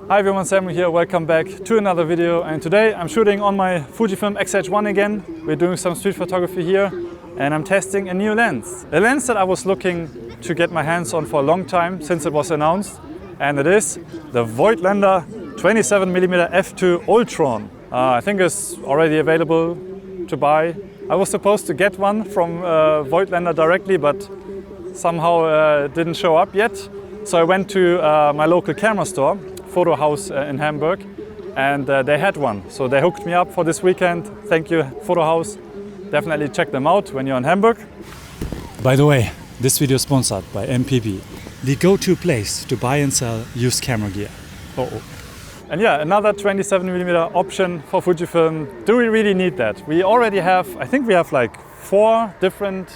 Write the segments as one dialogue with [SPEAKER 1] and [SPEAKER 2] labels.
[SPEAKER 1] Hi everyone, Samuel here, welcome back to another video, and today I'm shooting on my Fujifilm X-H1 again. We're doing some street photography here and I'm testing a new lens. A lens that I was looking to get my hands on for a long time since it was announced, and it is the Voigtländer 27mm F2 Ultron. I think it's already available to buy. I was supposed to get one from Voigtländer directly, but somehow it didn't show up yet. So I went to my local camera store, Photo House in Hamburg, and they had one. So they hooked me up for this weekend. Thank you, Photo House. Definitely check them out when you're in Hamburg.
[SPEAKER 2] By the way, this video is sponsored by MPB, the go-to place to buy and sell used camera gear.
[SPEAKER 1] And yeah, another 27mm option for Fujifilm. Do we really need that? We already have, I think we have like 4 different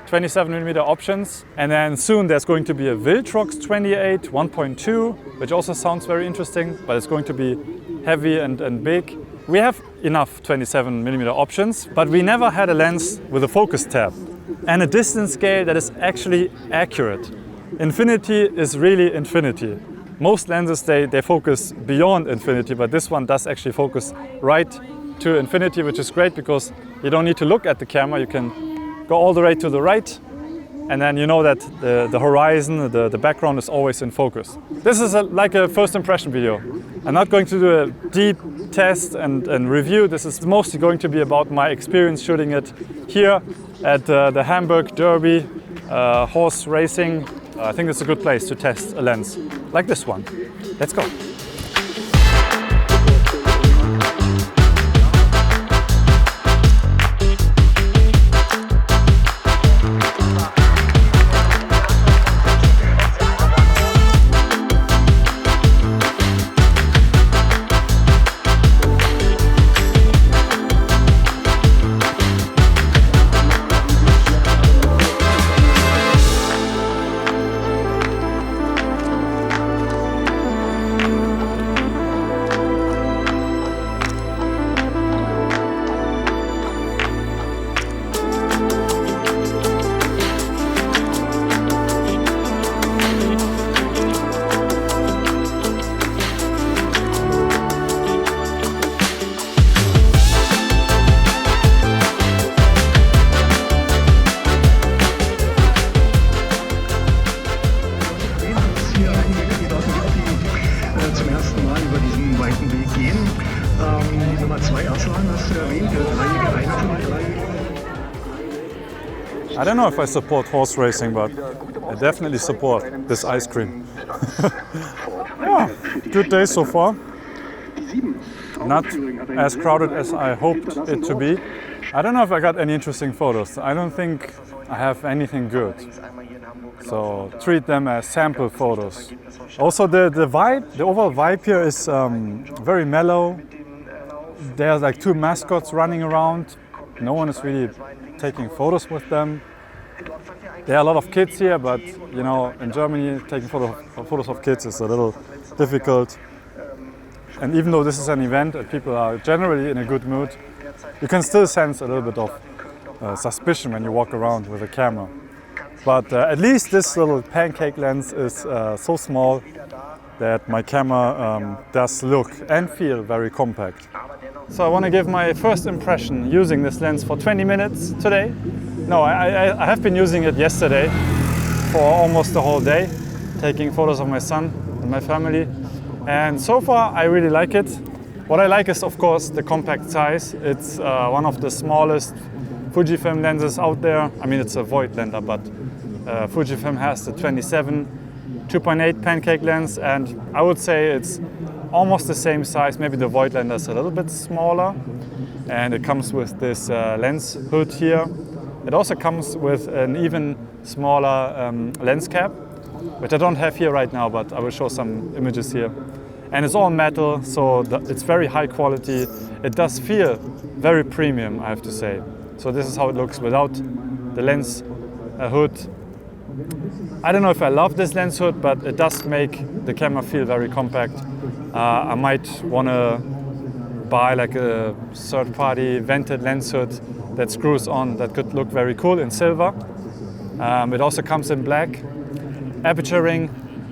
[SPEAKER 1] 27mm options, and then soon there's going to be a Viltrox 28 1.2, which also sounds very interesting, but it's going to be heavy and big. We have enough 27mm options, but we never had a lens with a focus tab and a distance scale that is actually accurate. Infinity is really infinity. Most lenses, they focus beyond infinity, but this one does actually focus right to infinity, which is great because you don't need to look at the camera. You can go all the way to the right, and then you know that the horizon, the background is always in focus. This is like a first impression video. I'm not going to do a deep test and review. This is mostly going to be about my experience shooting it here at the Hamburg Derby horse racing. I think it's a good place to test a lens like this one. Let's go. I don't know if I support horse racing, but I definitely support this ice cream. Yeah, good day so far. Not as crowded as I hoped it to be. I don't know if I got any interesting photos. I don't think I have anything good. So treat them as sample photos. Also the overall vibe here is very mellow. There's like 2 mascots running around. No one is really taking photos with them. There are a lot of kids here, but you know, in Germany taking photos of kids is a little difficult. And even though this is an event and people are generally in a good mood, you can still sense a little bit of suspicion when you walk around with a camera. But at least this little pancake lens is so small that my camera does look and feel very compact. So I want to give my first impression using this lens for 20 minutes today. No, I have been using it yesterday for almost the whole day, taking photos of my son and my family. And so far I really like it. What I like is of course the compact size. It's one of the smallest Fujifilm lenses out there. I mean, it's a Voigtländer, but Fujifilm has the 27 2.8 pancake lens, and I would say it's almost the same size. Maybe the Voigtländer is a little bit smaller, and it comes with this lens hood here. It also comes with an even smaller lens cap, which I don't have here right now, but I will show some images here. And it's all metal, so it's very high quality. It does feel very premium, I have to say. So this is how it looks without the lens hood. I don't know if I love this lens hood, but it does make the camera feel very compact. I might want to buy like a third-party vented lens hood that screws on that could look very cool in silver. It also comes in black. Aperture ring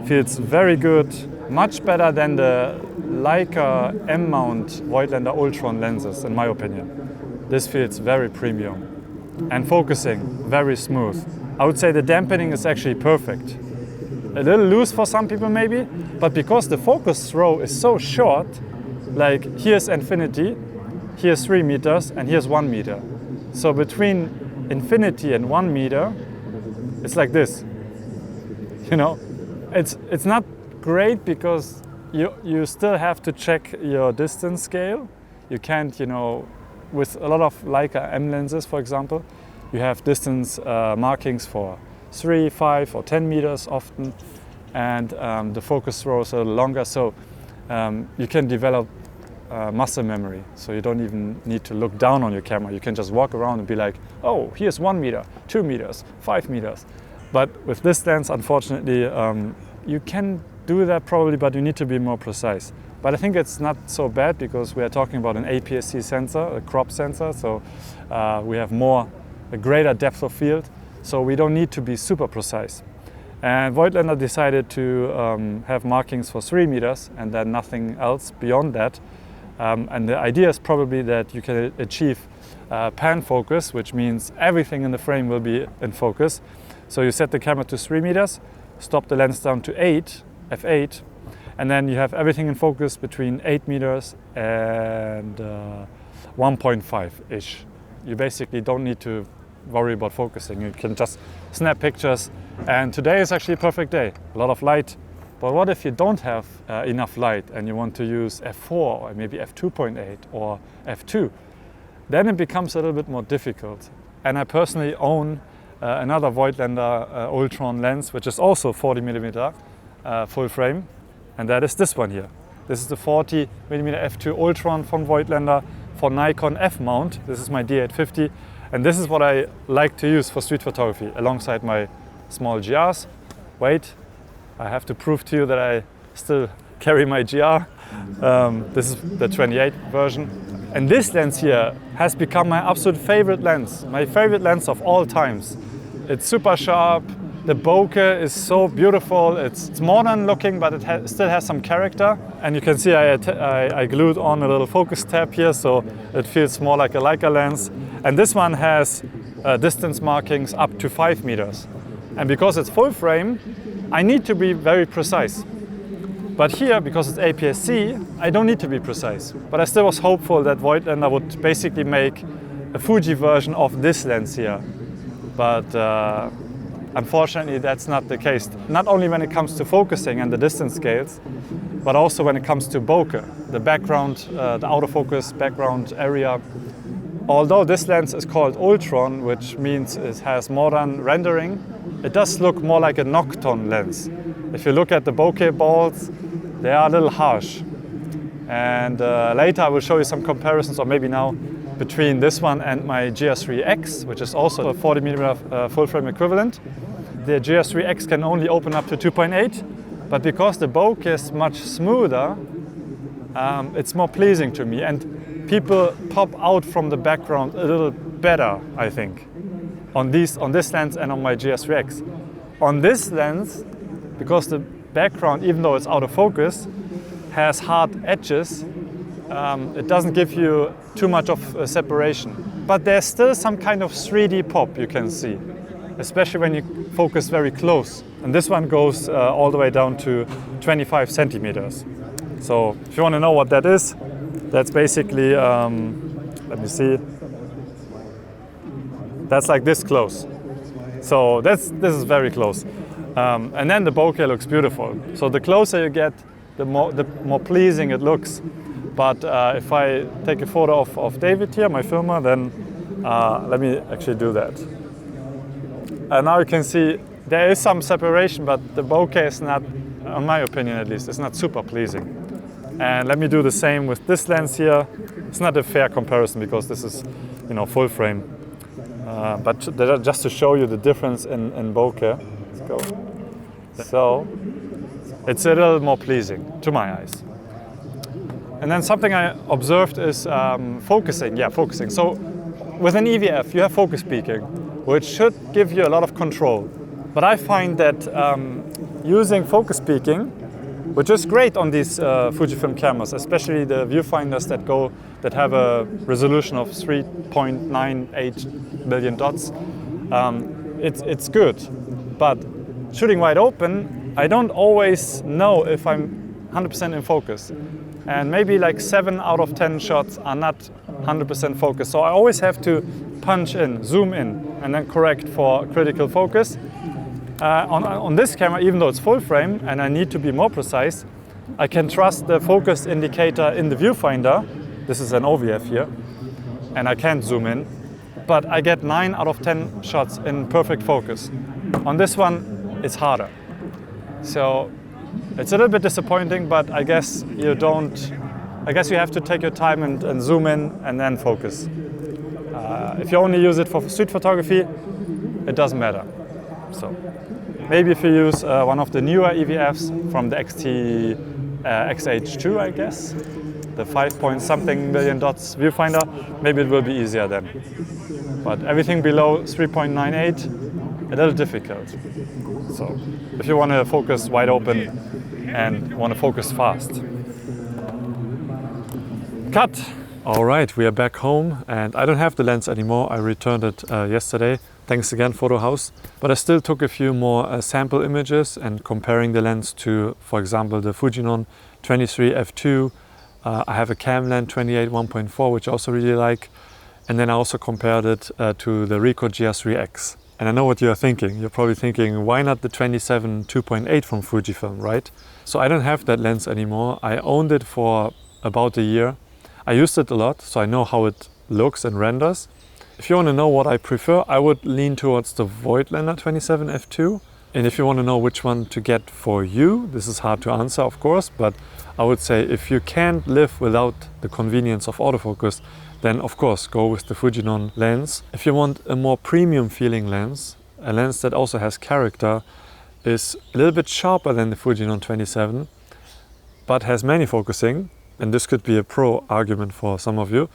[SPEAKER 1] feels very good. much better than the Leica M-mount Voigtländer Ultron lenses, in my opinion. This feels very premium. And focusing, very smooth. I would say the dampening is actually perfect. A little loose for some people maybe, but because the focus throw is so short, like here's infinity, here's 3 meters, and here's 1 meter. So between infinity and 1 meter, it's like this. You know, it's not great because you still have to check your distance scale. You can't, you know, with a lot of Leica M lenses, for example, you have distance markings for 3, 5, or 10 meters often, and the focus throw is a little longer, so you can develop muscle memory. So you don't even need to look down on your camera. You can just walk around and be like, oh, here's 1 meter, 2 meters, 5 meters. But with this lens, unfortunately, you can do that probably, but you need to be more precise. But I think it's not so bad because we are talking about an APS-C sensor, a crop sensor, so we have a greater depth of field, so we don't need to be super precise. And Voigtländer decided to have markings for 3 meters and then nothing else beyond that. And the idea is probably that you can achieve pan focus, which means everything in the frame will be in focus. So you set the camera to 3 meters, stop the lens down to 8, f8, and then you have everything in focus between 8 meters and 1.5-ish. You basically don't need to worry about focusing. You can just snap pictures, and today is actually a perfect day. A lot of light. But what if you don't have enough light and you want to use f4 or maybe f2.8 or f2? Then it becomes a little bit more difficult. And I personally own another Voigtländer Ultron lens, which is also 40mm full frame, and that is this one here. This is the 40mm f2 Ultron from Voigtländer for Nikon F mount. This is my D850, and this is what I like to use for street photography alongside my small GRs. Wait, I have to prove to you that I still carry my GR. This is the 28 version. And this lens here has become my absolute favorite lens, my favorite lens of all times. It's super sharp, the bokeh is so beautiful, it's modern looking, but it still has some character. And you can see I glued on a little focus tab here, so it feels more like a Leica lens. And this one has distance markings up to 5 meters. And because it's full frame, I need to be very precise. But here, because it's APS-C, I don't need to be precise. But I still was hopeful that Voigtländer would basically make a Fuji version of this lens here. But unfortunately, that's not the case. Not only when it comes to focusing and the distance scales, but also when it comes to bokeh, the background, the autofocus background area. Although this lens is called Ultron, which means it has modern rendering, it does look more like a Nocton lens. If you look at the bokeh balls, they are a little harsh. And later I will show you some comparisons, or maybe now, between this one and my GS3X, which is also a 40mm full frame equivalent. The GS3X can only open up to 2.8, but because the bokeh is much smoother, it's more pleasing to me, and people pop out from the background a little better, I think, on this lens and on my GS3X. On this lens, because the background, even though it's out of focus, has hard edges, it doesn't give you too much of a separation. But there's still some kind of 3D pop you can see, especially when you focus very close. And this one goes all the way down to 25 centimeters. So if you want to know what that is, that's basically, let me see, that's like this close. So this is very close. And then the bokeh looks beautiful. So the closer you get, the more pleasing it looks. But if I take a photo of David here, my filmer, then let me actually do that. And now you can see there is some separation, but the bokeh is not, in my opinion at least, it's not super pleasing. And let me do the same with this lens here. It's not a fair comparison because this is, full frame. But just to show you the difference in bokeh, let's go. So it's a little more pleasing to my eyes. And then something I observed is focusing. Yeah, focusing. So with an EVF, you have focus peaking, which should give you a lot of control. But I find that using focus peaking which is great on these Fujifilm cameras, especially the viewfinders that have a resolution of 3.98 million dots. It's good, but shooting wide open, I don't always know if I'm 100% in focus. And maybe like 7 out of 10 shots are not 100% focused. So I always have to punch in, zoom in, and then correct for critical focus. On this camera, even though it's full frame and I need to be more precise, I can trust the focus indicator in the viewfinder. This is an OVF here, and I can't zoom in, but I get 9 out of 10 shots in perfect focus. On this one, it's harder. So it's a little bit disappointing, but I guess you have to take your time and zoom in and then focus. If you only use it for street photography, it doesn't matter. So maybe if you use one of the newer EVFs from the XH2, I guess, the 5-point-something million dots viewfinder, maybe it will be easier then. But everything below 3.98, a little difficult. So if you want to focus wide open and want to focus fast. Cut! All right, we are back home and I don't have the lens anymore. I returned it yesterday. Thanks again, Photo House. But I still took a few more sample images and comparing the lens to, for example, the Fujinon 23 F2. I have a Camlen 28 1.4, which I also really like. And then I also compared it to the Ricoh GR3X. And I know what you're thinking. You're probably thinking, why not the 27 2.8 from Fujifilm, right? So I don't have that lens anymore. I owned it for about a year. I used it a lot, so I know how it looks and renders. If you want to know what I prefer, I would lean towards the Voigtländer 27 F2. And if you want to know which one to get for you, this is hard to answer, of course, but I would say if you can't live without the convenience of autofocus, then of course go with the Fujinon lens. If you want a more premium feeling lens, a lens that also has character, is a little bit sharper than the Fujinon 27, but has many focusing, and this could be a pro argument for some of you,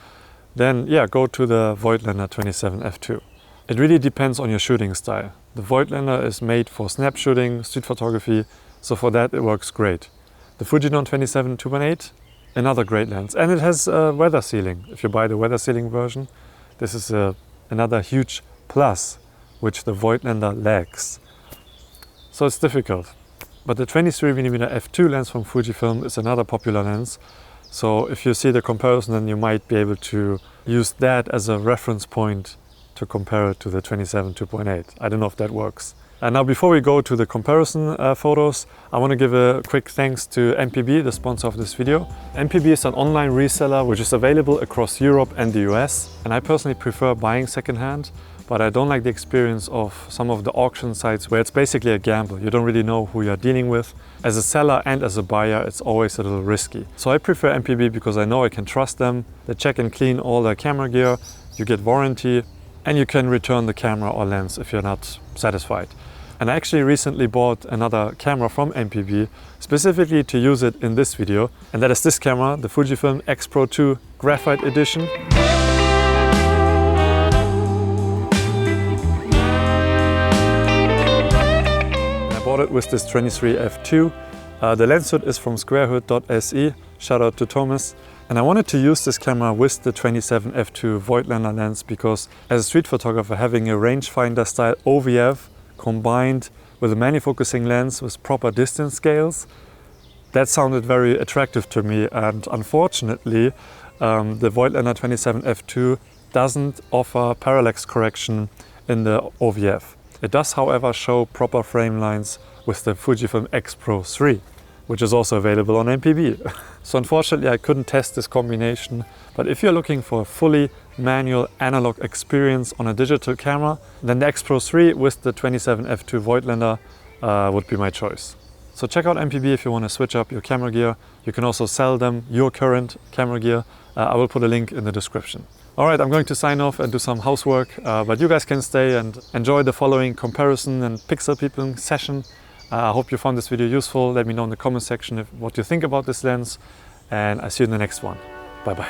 [SPEAKER 1] then yeah, go to the Voigtländer 27 F2. It really depends on your shooting style. The Voigtländer is made for snap shooting, street photography, so for that it works great. The Fujinon 27 2.8, another great lens, and it has weather sealing. If you buy the weather sealing version, this is another huge plus, which the Voigtländer lacks. So it's difficult. But the 23mm f2 lens from Fujifilm is another popular lens. So if you see the comparison, then you might be able to use that as a reference point to compare it to the 27 2.8. I don't know if that works. And now before we go to the comparison photos, I want to give a quick thanks to MPB, the sponsor of this video. MPB is an online reseller which is available across Europe and the US. And I personally prefer buying secondhand, but I don't like the experience of some of the auction sites where it's basically a gamble. You don't really know who you're dealing with. As a seller and as a buyer, it's always a little risky. So I prefer MPB because I know I can trust them. They check and clean all their camera gear, you get warranty, and you can return the camera or lens if you're not satisfied. And I actually recently bought another camera from MPB specifically to use it in this video, and that is this camera, the Fujifilm X Pro 2 Graphite Edition. I bought it with this 23 f2. The lens hood is from squarehood.se, shout out to Thomas. And I wanted to use this camera with the 27 f2 Voigtländer lens because as a street photographer, having a rangefinder style OVF combined with a manual-focusing lens with proper distance scales, that sounded very attractive to me. And unfortunately, the Voigtländer 27 f2 doesn't offer parallax correction in the OVF. It does, however, show proper frame lines with the Fujifilm X Pro 3, which is also available on MPB. So unfortunately, I couldn't test this combination. But if you're looking for a fully manual analog experience on a digital camera, then the X Pro 3 with the 27 f2 Voigtländer would be my choice. So check out MPB if you want to switch up your camera gear. You can also sell them your current camera gear. I will put a link in the description. All right, I'm going to sign off and do some housework, but you guys can stay and enjoy the following comparison and pixel peeping session. I hope you found this video useful. Let me know in the comment section what you think about this lens, and I see you in the next one. Bye bye.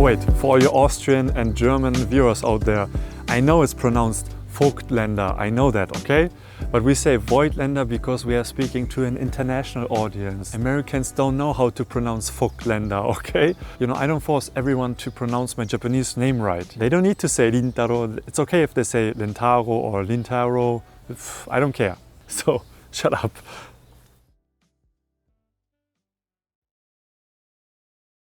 [SPEAKER 1] wait, for all your Austrian and German viewers out there, I know it's pronounced Voigtländer, I know that, okay? But we say Voigtländer because we are speaking to an international audience. Americans don't know how to pronounce Voigtländer, okay? You know, I don't force everyone to pronounce my Japanese name right. They don't need to say Rintaro. It's okay if they say Lintaro or Lintaro. I don't care. So, shut up.